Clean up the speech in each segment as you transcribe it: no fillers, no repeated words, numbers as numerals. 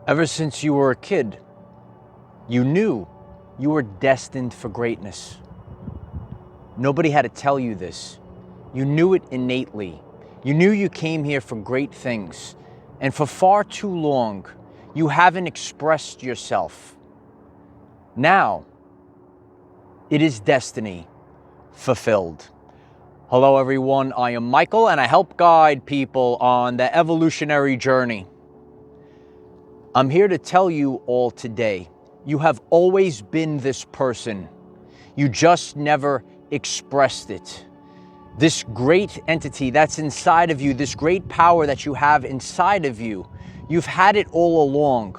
Ever since you were a kid, you knew you were destined for greatness. Nobody had to tell you this. You knew it innately. You knew you came here for great things. And for far too long, you haven't expressed yourself. Now, it is destiny fulfilled. Hello everyone, I am Michael and I help guide people on the evolutionary journey. I'm here to tell you all today, you have always been this person. You just never expressed it. This great entity that's inside of you, this great power that you have inside of you, you've had it all along,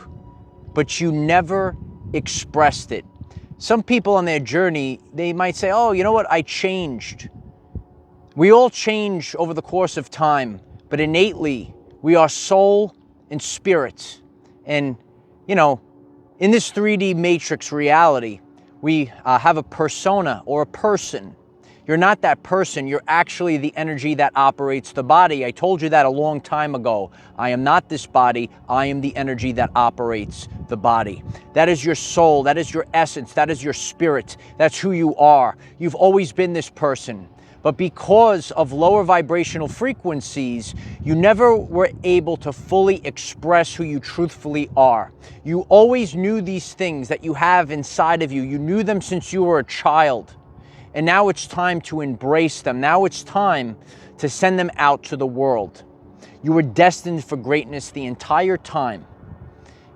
but you never expressed it. Some people on their journey, they might say, oh, you know what, I changed. We all change over the course of time, but innately, we are soul and spirit. And, you know, in this 3D matrix reality, we have a persona or a person. You're not that person, you're actually the energy that operates the body. I told you that a long time ago. I am not this body, I am the energy that operates the body. That is your soul, that is your essence, that is your spirit, that's who you are. You've always been this person. But because of lower vibrational frequencies, you never were able to fully express who you truthfully are. You always knew these things that you have inside of you. You knew them since you were a child. And now it's time to embrace them. Now it's time to send them out to the world. You were destined for greatness the entire time.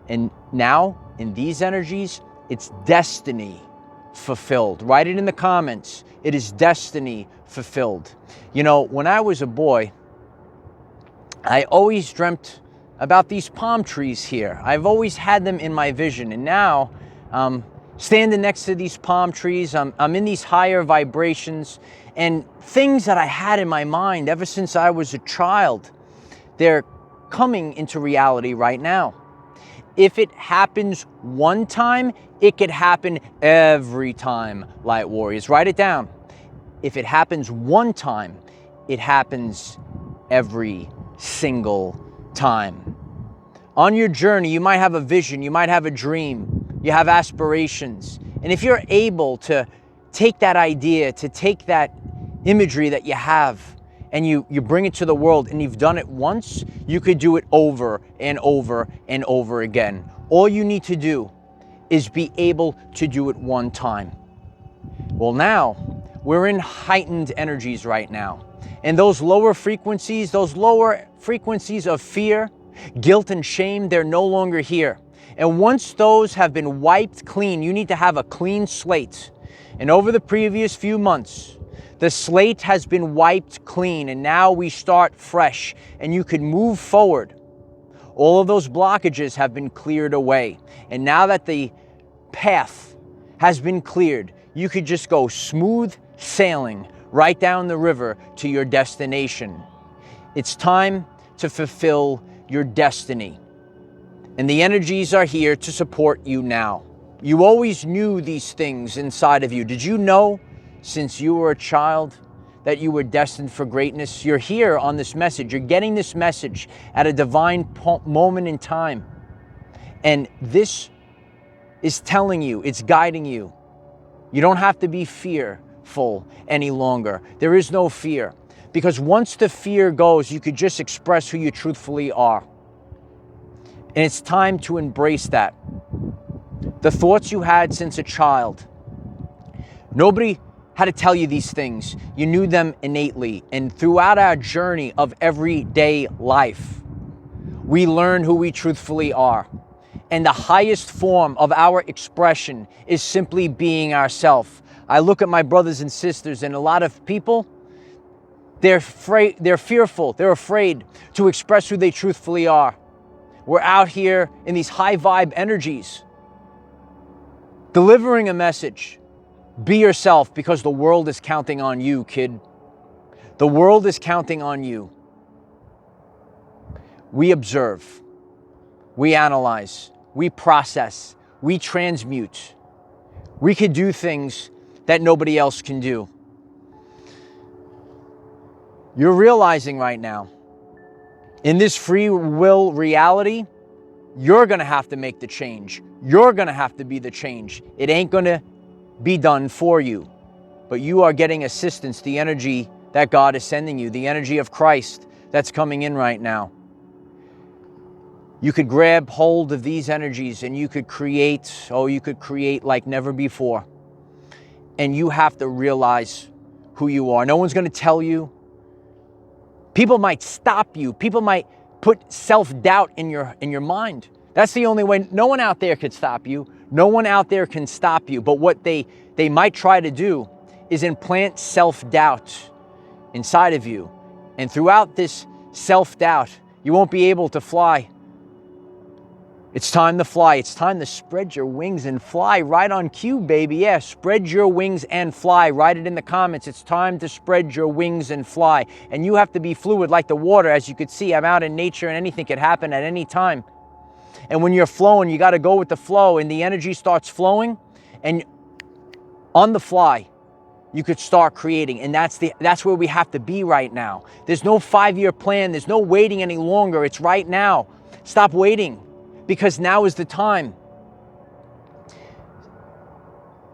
And now, in these energies, it's destiny fulfilled. Write it in the comments. It is destiny fulfilled. You know, when I was a boy, I always dreamt about these palm trees here. I've always had them in my vision. And now, standing next to these palm trees, I'm in these higher vibrations, and things that I had in my mind ever since I was a child, they're coming into reality right now. If it happens one time, it could happen every time, Light Warriors. Write it down. If it happens one time, it happens every single time. On your journey, you might have a vision, you might have a dream, you have aspirations. And if you're able to take that idea, to take that imagery that you have, and you bring it to the world, and you've done it once, you could do it over and over and over again. All you need to do is be able to do it one time. Well, now, we're in heightened energies right now. And those lower frequencies of fear, guilt, and shame, they're no longer here. And once those have been wiped clean, you need to have a clean slate. And over the previous few months, the slate has been wiped clean, and now we start fresh, and you can move forward. All of those blockages have been cleared away. And now that the path has been cleared, you could just go smooth sailing right down the river to your destination. It's time to fulfill your destiny. And the energies are here to support you now. You always knew these things inside of you. Did you know since you were a child that you were destined for greatness? You're here on this message. You're getting this message at a divine moment in time. And this is telling you, it's guiding you. You don't have to be fearful any longer. There is no fear. Because once the fear goes, you could just express who you truthfully are. And it's time to embrace that. The thoughts you had since a child. Nobody had to tell you these things. You knew them innately. And throughout our journey of everyday life, we learn who we truthfully are. And the highest form of our expression is simply being ourselves. I look at my brothers and sisters, and a lot of people, they're fearful, they're afraid to express who they truthfully are. We're out here in these high vibe energies, delivering a message. Be yourself, because the world is counting on you, kid. The world is counting on you. We observe, we analyze, we process, we transmute. We could do things that nobody else can do. You're realizing right now, in this free will reality, You're going to have to make the change. You're going to have to be the change. It ain't going to be done for you. But you are getting assistance, the energy that God is sending you, the energy of Christ that's coming in right now. You could grab hold of these energies and you could create like never before. And you have to realize who you are. No one's going to tell you. People might stop you. People might put self-doubt in your mind. That's the only way. No one out there could stop you. No one out there can stop you. But what they might try to do is implant self-doubt inside of you. And throughout this self-doubt, you won't be able to fly. It's time to fly. It's time to spread your wings and fly right on cue, baby. Yeah, spread your wings and fly. Write it in the comments. It's time to spread your wings and fly. And you have to be fluid like the water. As you could see, I'm out in nature and anything could happen at any time. And when you're flowing, you got to go with the flow, and the energy starts flowing, and on the fly, you could start creating. And that's where we have to be right now. There's no 5-year plan. There's no waiting any longer. It's right now. Stop waiting, because now is the time.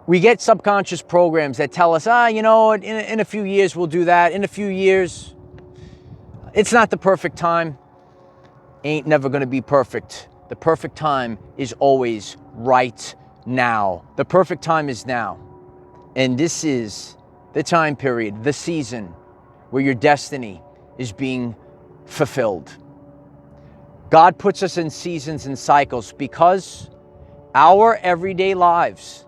We get subconscious programs that tell us, in a few years we'll do that. In a few years, it's not the perfect time. Ain't never going to be perfect. The perfect time is always right now. The perfect time is now. And this is the time period, the season where your destiny is being fulfilled. God puts us in seasons and cycles because our everyday lives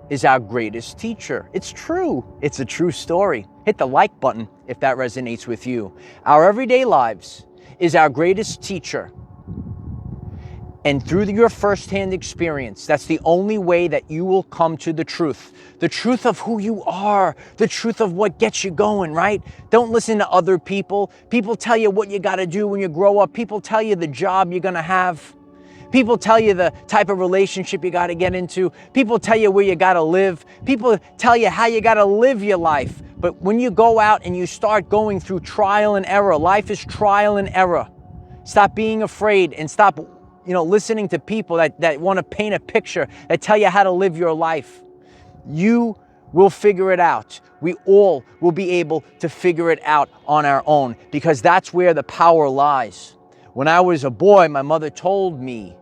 is our greatest teacher. It's true. It's a true story. Hit the like button if that resonates with you. Our everyday lives is our greatest teacher. And through your firsthand experience, that's the only way that you will come to the truth of who you are, the truth of what gets you going, right? Don't listen to other people. People tell you what you got to do when you grow up. People tell you the job you're going to have. People tell you the type of relationship you got to get into. People tell you where you got to live. People tell you how you got to live your life. But when you go out and you start going through trial and error, life is trial and error. Stop being afraid and stop listening to people that want to paint a picture, that tell you how to live your life. You will figure it out. We all will be able to figure it out on our own, because that's where the power lies. When I was a boy, my mother told me,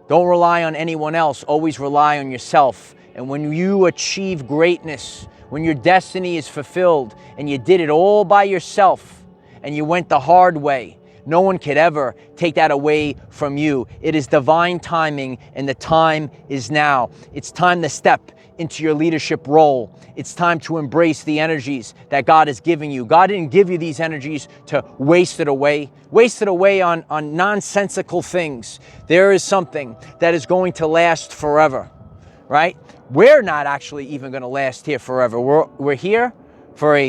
don't rely on anyone else, always rely on yourself. And when you achieve greatness, when your destiny is fulfilled and you did it all by yourself and you went the hard way, no one could ever take that away from you. It is divine timing, and the time is now. It's time to step into your leadership role. It's time to embrace the energies that God is giving you. God didn't give you these energies to waste it away on nonsensical things. There is something that is going to last forever, right? We're not actually even going to last here forever. We're here for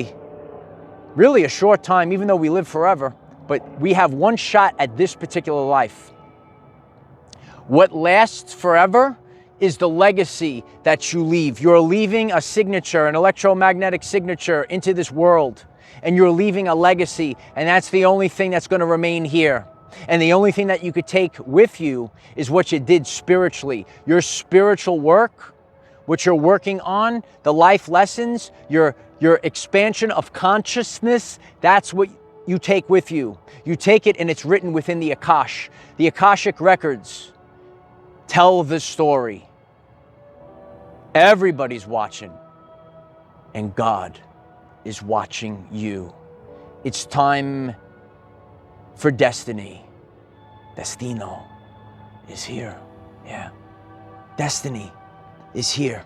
really a short time, even though we live forever. But we have one shot at this particular life. What lasts forever is the legacy that you leave. You're leaving a signature, an electromagnetic signature into this world. And you're leaving a legacy, and that's the only thing that's going to remain here. And the only thing that you could take with you is what you did spiritually. Your spiritual work, what you're working on, the life lessons, your expansion of consciousness, that's what you take with you. You take it and it's written within the Akash. The Akashic records tell the story. Everybody's watching, and God is watching you. It's time for destiny. Destino is here. Yeah. Destiny is here.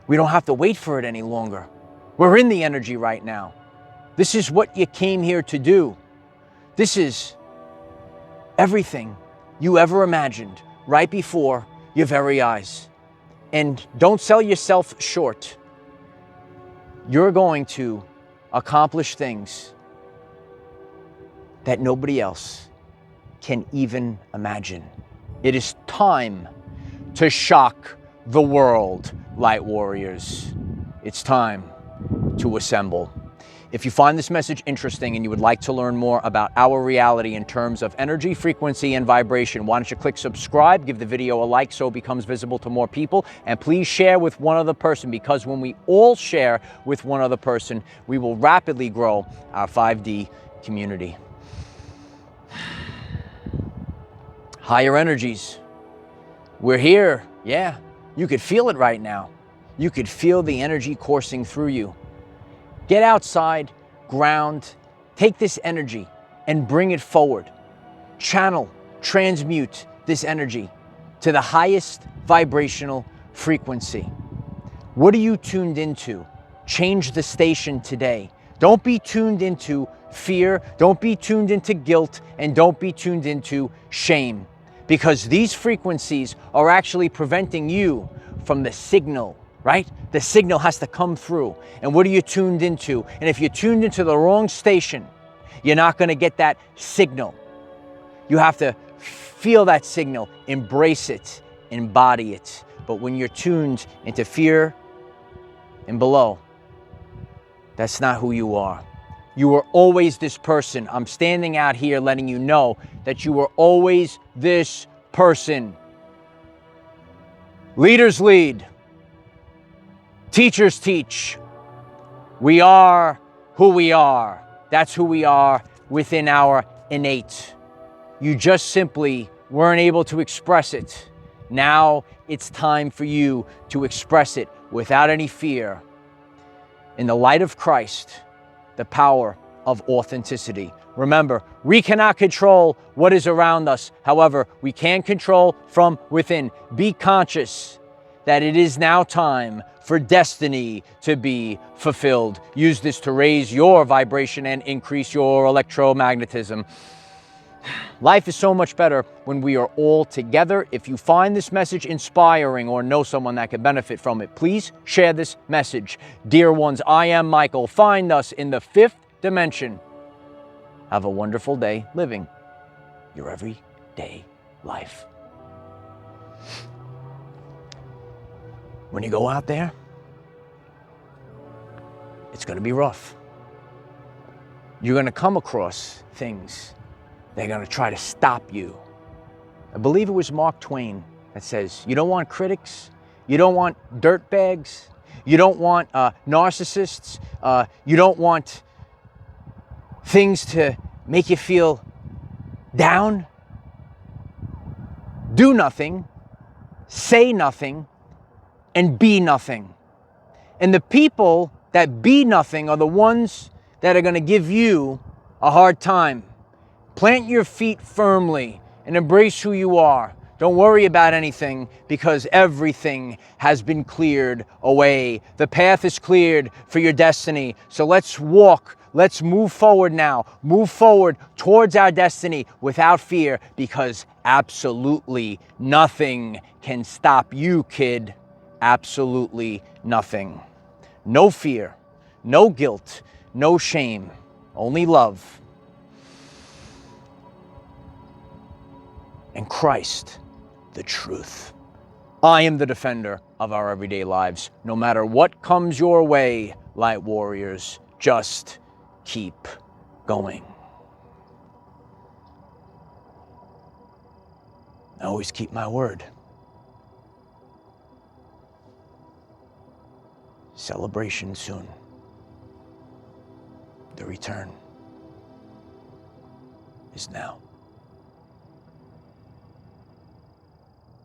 We don't have to wait for it any longer. We're in the energy right now. This is what you came here to do. This is everything you ever imagined right before your very eyes. And don't sell yourself short. You're going to accomplish things that nobody else can even imagine. It is time to shock the world, light warriors. It's time to assemble. If you find this message interesting and you would like to learn more about our reality in terms of energy, frequency, and vibration, why don't you click subscribe, give the video a like so it becomes visible to more people, and please share with one other person, because when we all share with one other person, we will rapidly grow our 5D community. Higher energies. We're here. Yeah, you could feel it right now. You could feel the energy coursing through you. Get outside, ground, take this energy and bring it forward. Channel, transmute this energy to the highest vibrational frequency. What are you tuned into? Change the station today. Don't be tuned into fear, don't be tuned into guilt, and don't be tuned into shame, because these frequencies are actually preventing you from the signal, right? The signal has to come through. And what are you tuned into? And if you're tuned into the wrong station, you're not going to get that signal. You have to feel that signal, embrace it, embody it. But when you're tuned into fear and below, that's not who you are. You were always this person. I'm standing out here letting you know that you were always this person. Leaders lead. Teachers teach. We are who we are. That's who we are within our innate. You just simply weren't able to express it. Now it's time for you to express it without any fear. In the light of Christ, the power of authenticity. Remember, we cannot control what is around us. However, we can control from within. Be conscious that it is now time for destiny to be fulfilled. Use this to raise your vibration and increase your electromagnetism. Life is so much better when we are all together. If you find this message inspiring or know someone that could benefit from it, please share this message. Dear ones, I am Michael. Find us in the 5th dimension. Have a wonderful day living your everyday life. When you go out there, it's going to be rough. You're going to come across things. They're going to try to stop you. I believe it was Mark Twain that says, you don't want critics, you don't want dirtbags, you don't want narcissists, you don't want things to make you feel down. Do nothing, say nothing, and be nothing. And the people that be nothing are the ones that are going to give you a hard time. Plant your feet firmly and embrace who you are. Don't worry about anything, because everything has been cleared away. The path is cleared for your destiny. So let's walk. Let's move forward now. Move forward towards our destiny without fear, because absolutely nothing can stop you, kid. Absolutely nothing. No fear, no guilt, no shame, only love. And Christ, the truth. I am the defender of our everyday lives. No matter what comes your way, light warriors, just keep going. I always keep my word. Celebration soon. The return is now.